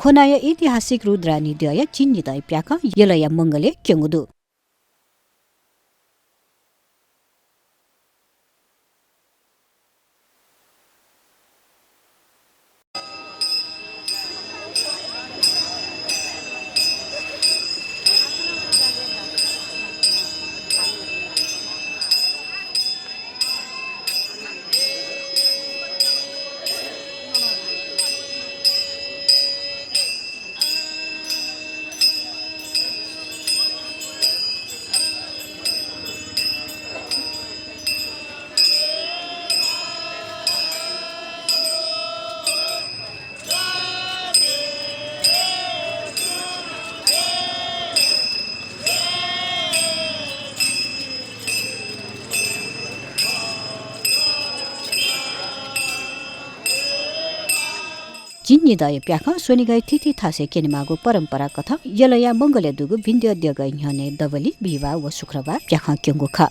खोनाया ऐतिहासिक रुद्रानी दय चिन्निदय प्याक यलया मंगले क्यंगुदु जिन्निदय प्याख सोनिगय तिथि थासे केनिमागो परम्परा कथा यलया मंगले दुगु भिन्द्य द्यगय ह्यने दबली बिवा व शुक्रबार प्याख क्यंगु ख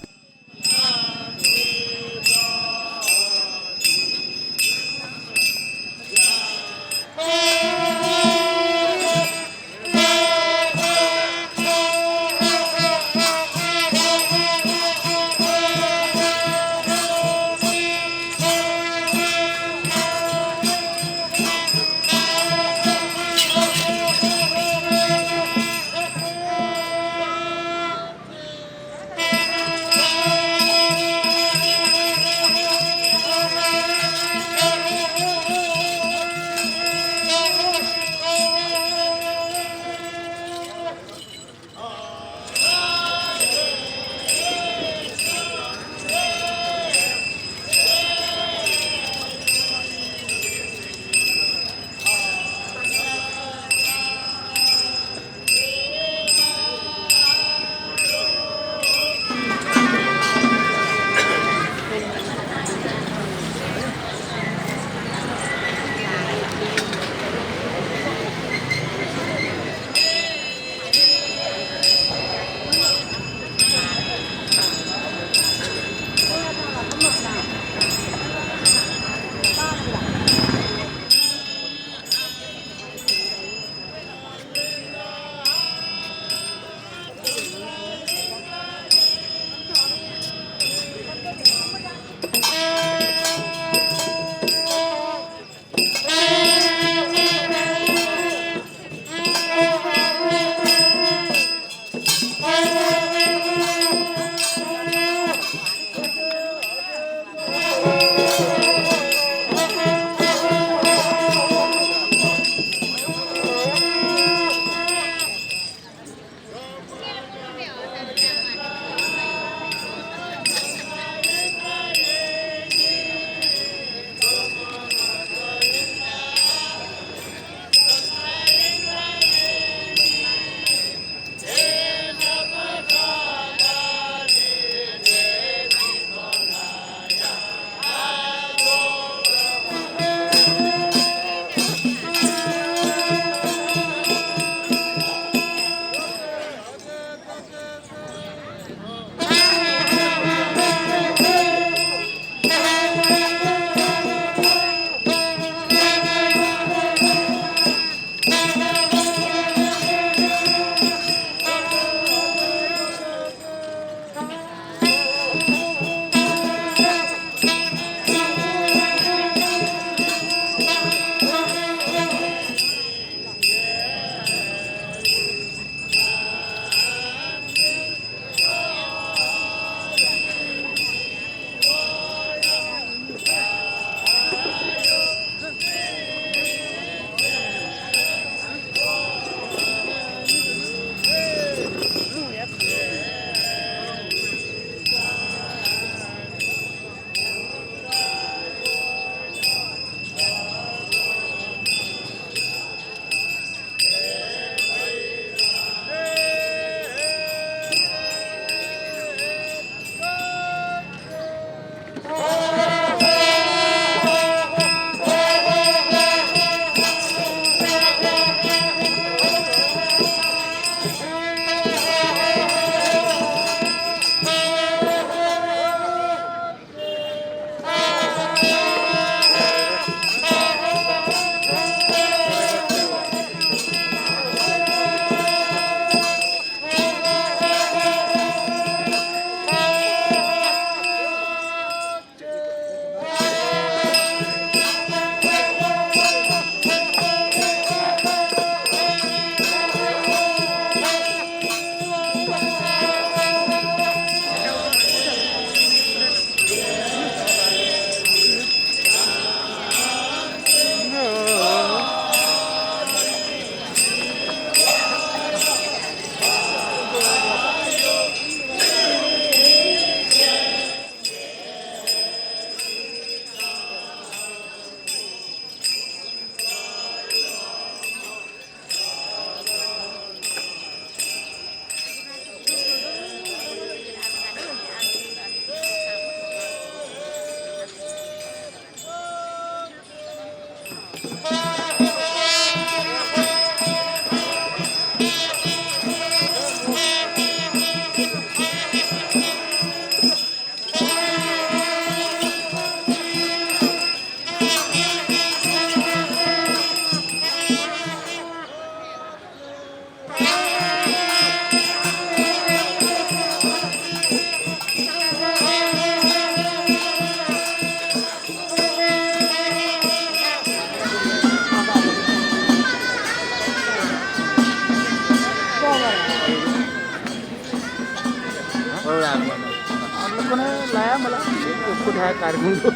कोठा कार्यक्रमको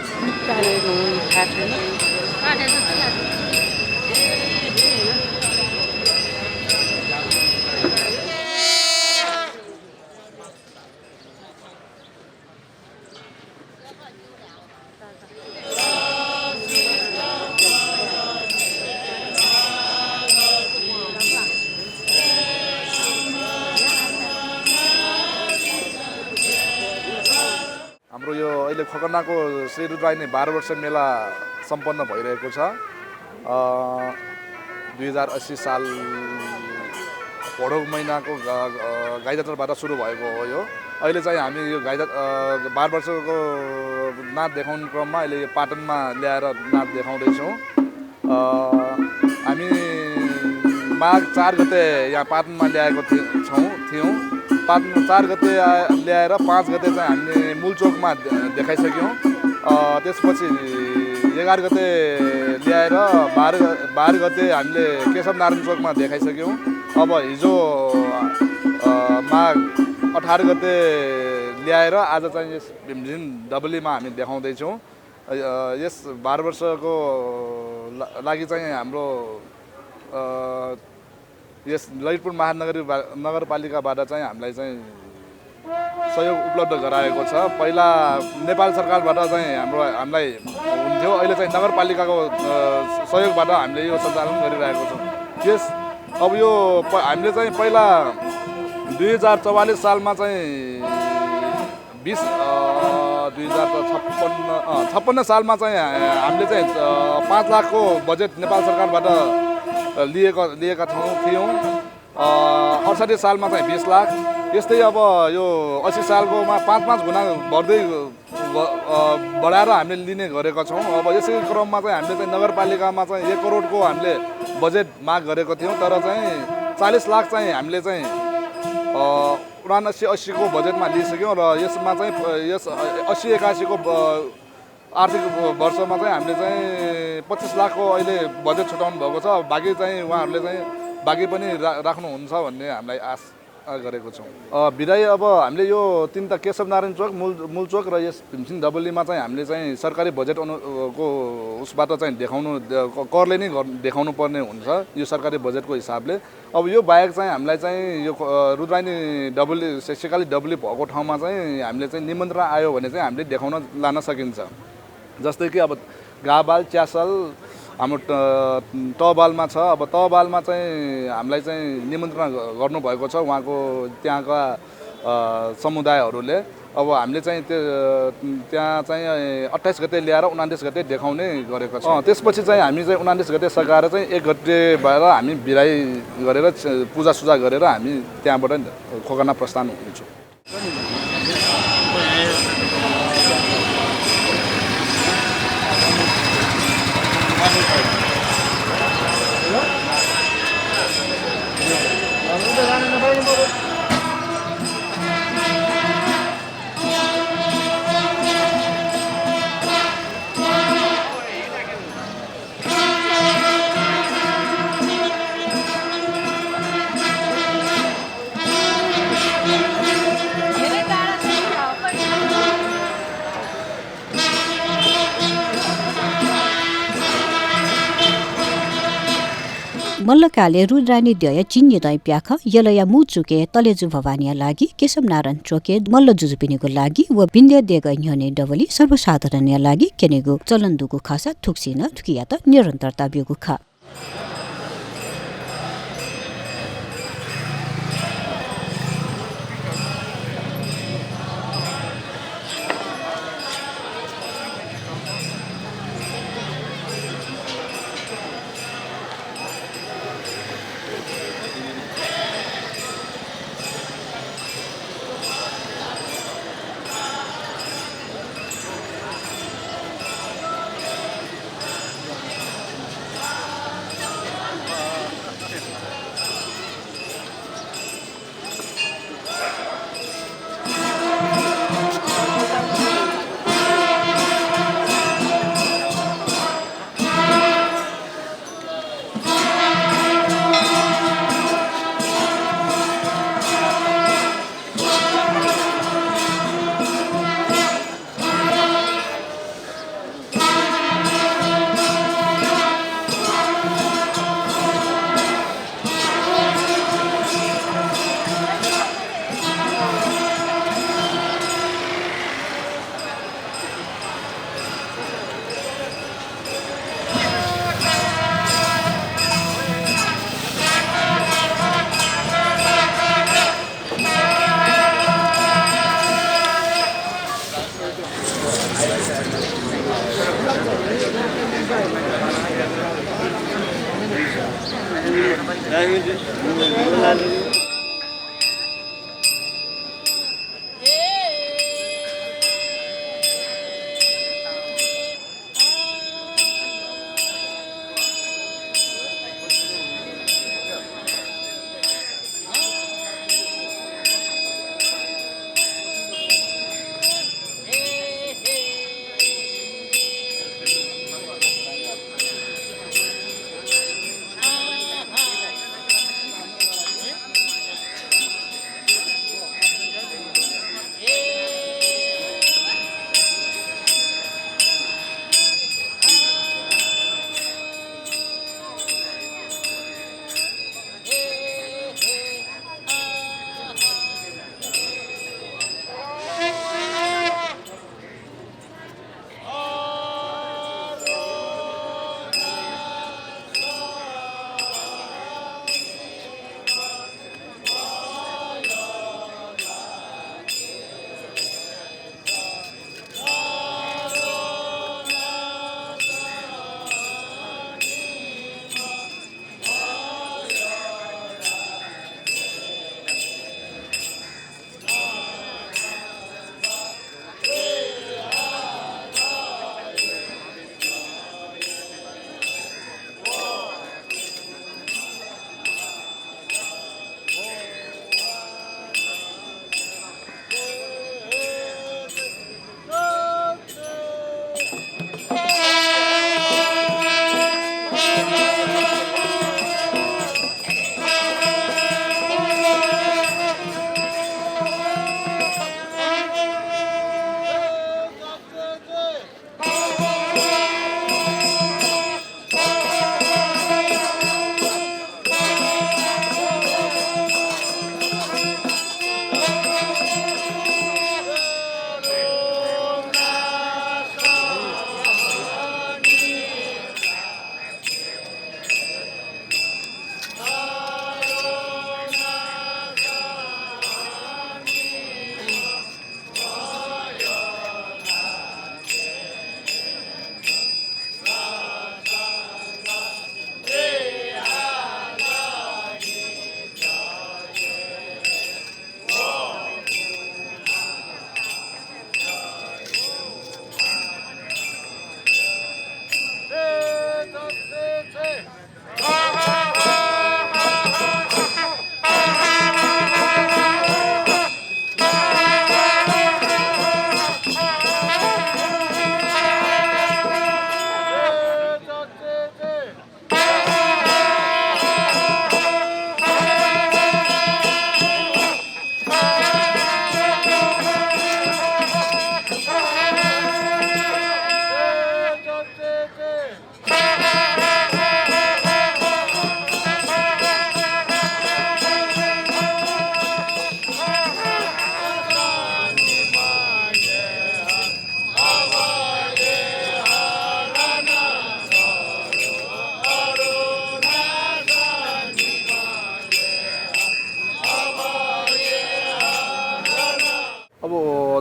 कार्यक्रम थाहा छैन हाम्रो यो अहिले खगरनाको श्री रुद्रायणी 12 वर्ष मेला सम्पन्न भइरहेको छ 2080 साल भदौ महिनाको गाईजात्राबाट सुरु भएको हो यो अहिले चाहिँ हामी यो 12 वर्षको नाच देखाउने क्रममा अहिले यो पाटनमा ल्याएर नाच देखाउँदैछौँ हामी माघ 4 गते यहाँ पाटनमा ल्याएको थियौँ पाटन 4 गते ल्याएर 5 गते चाहिँ हामीले मूलचोकमा देखाइसक्यौँ त्यसपछि 11 गते ल्याएर 12 गते हामीले केशव नारायण चोकमा देखाइसक्यौँ अब हिजो माघ 18 गते ल्याएर आज चाहिँ यस भीमजिङ डबलीमा हामी देखाउँदैछौँ यस 12 वर्षको लागि चाहिँ हाम्रो यस ललितपुर महानगरपालिकाबाट चाहिँ हामीलाई चाहिँ सहयोग उपलब्ध गराएको छ पहिला नेपाल सरकारबाट चाहिँ हामीलाई हुन्थ्यो अहिले चाहिँ नगरपालिकाको सहयोगबाट हामीले यो सञ्चालन गरिरहेको छौँ यस अब यो हामीले चाहिँ पहिला 2044 सालमा चाहिँ 2056 सालमा चाहिँ हामीले चाहिँ 5 लाखको बजेट नेपाल सरकारबाट लिएका थियौँ 68 सालमा चाहिँ 20 लाख यस्तै अब यो 80 सालकोमा 5 गुणा बढाएर हामीले लिने गरेका छौँ अब यसै क्रममा चाहिँ हामीले चाहिँ नगरपालिकामा चाहिँ 1 करोडको हामीले बजेट माग गरेको थियौँ तर चाहिँ 40 लाख चाहिँ हामीले चाहिँ 79-80 को बजेटमा लिइसक्यौँ र यसमा चाहिँ यस 80-81 को आर्थिक वर्षमा चाहिँ हामीले चाहिँ 25 लाखको अहिले बजेट छुटाउनु भएको छ बाँकी चाहिँ उहाँहरूले चाहिँ बाँकी पनि राख्नुहुन्छ भन्ने हामीलाई आश गरेको छौँ बिदाई अब हामीले यो तीनटा केशव नारायण चोक मूल चोक र यस भीमसिङ डबलीमा चाहिँ हामीले चाहिँ सरकारी बजेट को उसबाट चाहिँ करले नै देखाउनु पर्ने हुन्छ यो सरकारी बजेटको हिसाबले अब यो बाहेक चाहिँ हामीलाई चाहिँ यो रुद्रायणी डबली सेक्सिकाली डबली भएको ठाउँमा चाहिँ हामीले चाहिँ निमन्त्रण आयो भने चाहिँ हामीले देखाउन लान सकिन्छ जस्तै कि अब गाबाल च्यासल हाम्रो तहबालमा छ अब तहबालमा चाहिँ हामीलाई चाहिँ निमन्त्रण गर्नुभएको छ उहाँको त्यहाँका समुदायहरूले अब हामीले चाहिँ त्यहाँ चाहिँ 28 गते ल्याएर 29 गते देखाउने गरेको छ त्यसपछि चाहिँ हामी चाहिँ 29 गते सकाएर चाहिँ 1 गते भएर हामी बिराई गरेर पूजासुजा गरेर हामी त्यहाँबाट खगरना प्रस्थान हुन्छौँ मल्लकाले रुद्रायणी द्वय चिन्य दै प्याख यलया मु चुके तलेजु भवानिया लागि केशव नारायण चोके मल्ल जुजुपिनीको लागि व विन्ध्य देग ह्यने डबली सर्वसाधारणया लागि केनेगु चलन्दुको खासा थुक्सिन थुकिया त निरन्तरता बिगु खा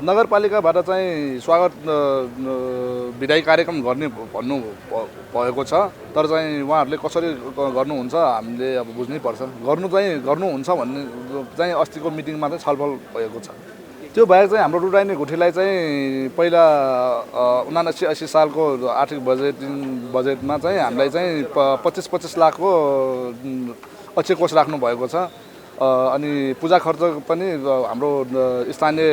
नगरपालिकाबाट चाहिँ स्वागत विदाई कार्यक्रम गर्ने भन्नु भएको छ। तर चाहिँ उहाँहरूले कसरी गर्नुहुन्छ हामीले अब बुझ्नै पर्छ। गर्नुहुन्छ भन्ने चाहिँ अस्तिको मिटिङमा चाहिँ छलफल भएको छ। त्यो बाहेक चाहिँ हाम्रो रुडाइने गुठीलाई चाहिँ पहिला 79-80 सालको आर्थिक बजेटमा चाहिँ हामीलाई चाहिँ 25-25 लाखको अक्षय कोष राख्नु भएको छ। अनि पूजा खर्च पनि हाम्रो स्थानीय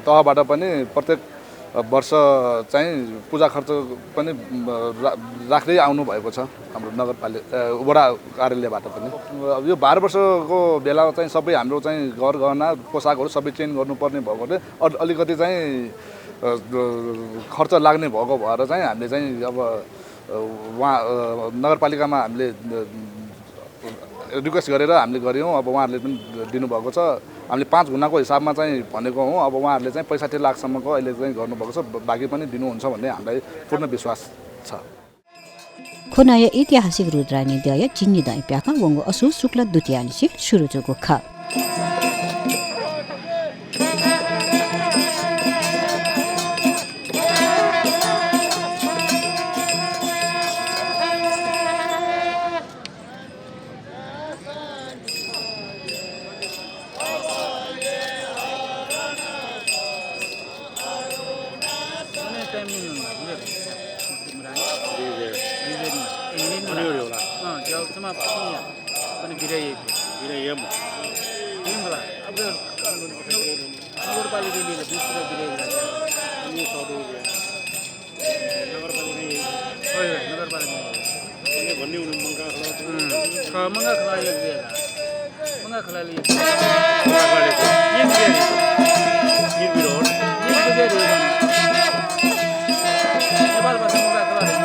तहबाट पनि प्रत्येक वर्ष चाहिँ पूजा खर्च पनि राख्दै आउनु भएको छ हाम्रो नगरपालिका वडा कार्यालयबाट पनि। यो 12 वर्षको बेलामा चाहिँ सबै हाम्रो चाहिँ घर गहना पोसाकहरू सबै चेन्ज गर्नुपर्ने भएकोले अलिकति चाहिँ खर्च लाग्ने भएको भएर चाहिँ हामीले चाहिँ अब उहाँ नगरपालिकामा हामीले रिक्वेस्ट गरेर हामीले गऱ्यौँ। अब उहाँहरूले पनि दिनुभएको छ। हामीले 5 गुणाको हिसाबमा चाहिँ भनेको हौँ। अब उहाँहरूले चाहिँ 65 लाखसम्मको अहिले चाहिँ गर्नुभएको छ। बाँकी पनि दिनुहुन्छ भन्ने हामीलाई पूर्ण विश्वास छ। खोनाय ऐतिहासिक रुद्रानी दय चिन्नी दय प्याखा वंगो असु शुक्ल द्वितीयांशी सुरुजुगो ख jauh cuma punya kan birai विरयम ini malah apa nomor paling ini lah dua birai अनि सडो नगरपालिका oh iya nomor paling ini भन्ने हुनु मङ्गा खला kalau mangga kalau yang dia lah mangga kalau yang नगरपालिका yang dia निर्विरोध yang dia dia Nepal bahasa mangga kalau yang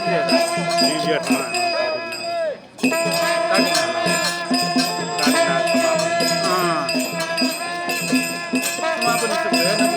dia lah निर्विरोधमा tadi cuma apa nih sebenarnya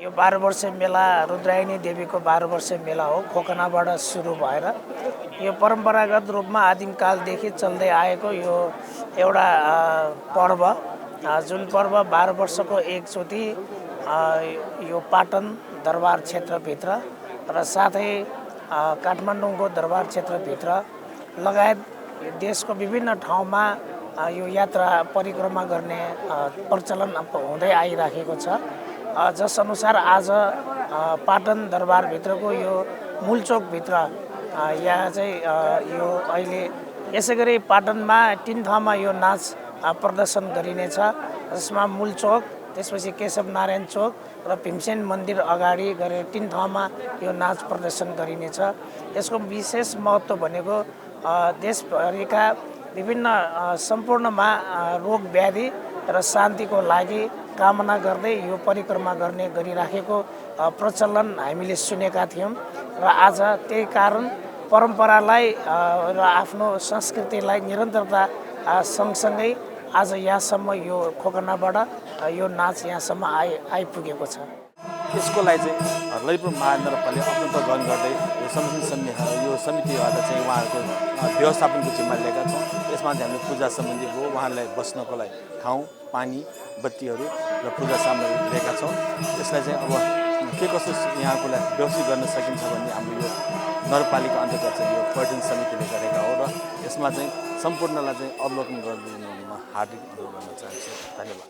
यो 12 वर्षे मेला रुद्रायणी देवीको 12 वर्षे मेला हो खोकनाबाट सुरु भएर यो परम्परागत रूपमा आदिमकालदेखि चल्दै आएको यो एउटा पर्व जुन पर्व 12 वर्षको एकचोटि यो पाटन दरबार क्षेत्रभित्र र साथै काठमाडौँको दरबार क्षेत्रभित्र लगायत देशको विभिन्न ठाउँमा यो यात्रा परिक्रमा गर्ने प्रचलन हुँदै आइराखेको छ जस अनुसार आज पाटन दरबारभित्रको यो मूलचोकभित्र यहाँ चाहिँ यो अहिले यसै गरी पाटनमा 3 ठाउँमा यो नाच प्रदर्शन गरिनेछ जसमा मूलचोक त्यसपछि केशव नारायण चोक र भीमसेन मन्दिर अगाडि गरेर 3 ठाउँमा यो नाच प्रदर्शन गरिनेछ यसको विशेष महत्त्व भनेको देशभरिका विभिन्न सम्पूर्णमा रोग व्याधि र शान्तिको लागि कामना गर्दै यो परिक्रमा गर्ने गरिराखेको प्रचलन हामीले सुनेका थियौँ र आज त्यही कारण परम्परालाई र आफ्नो संस्कृतिलाई निरन्तरता सँगसँगै आज यहाँसम्म यो खोकनाबाट यो नाच यहाँसम्म आइपुगेको छ। यसको लागि चाहिँ ललितपुर महानगरपालिका अत्यन्त गहन गर्दै यो समितिबाट चाहिँ उहाँहरूको व्यवस्थापनको जिम्मा लिएका छौँ। यसमा चाहिँ हामीले पूजा सम्बन्धी हो उहाँहरूलाई बस्नको लागि ठाउँ पानी बत्तीहरू र पूजा सामग्री लिएका छौँ। यसलाई चाहिँ अब के कसो यहाँको लागि व्यवस्थित गर्न सकिन्छ भन्ने हाम्रो यो नगरपालिका अन्तर्गत चाहिँ यो पर्यटन समितिले गरेका हो र यसमा चाहिँ सम्पूर्णलाई चाहिँ अवलोकन गरिदिनुमा हार्दिक अनुरोध गर्न चाहन्छु। धन्यवाद।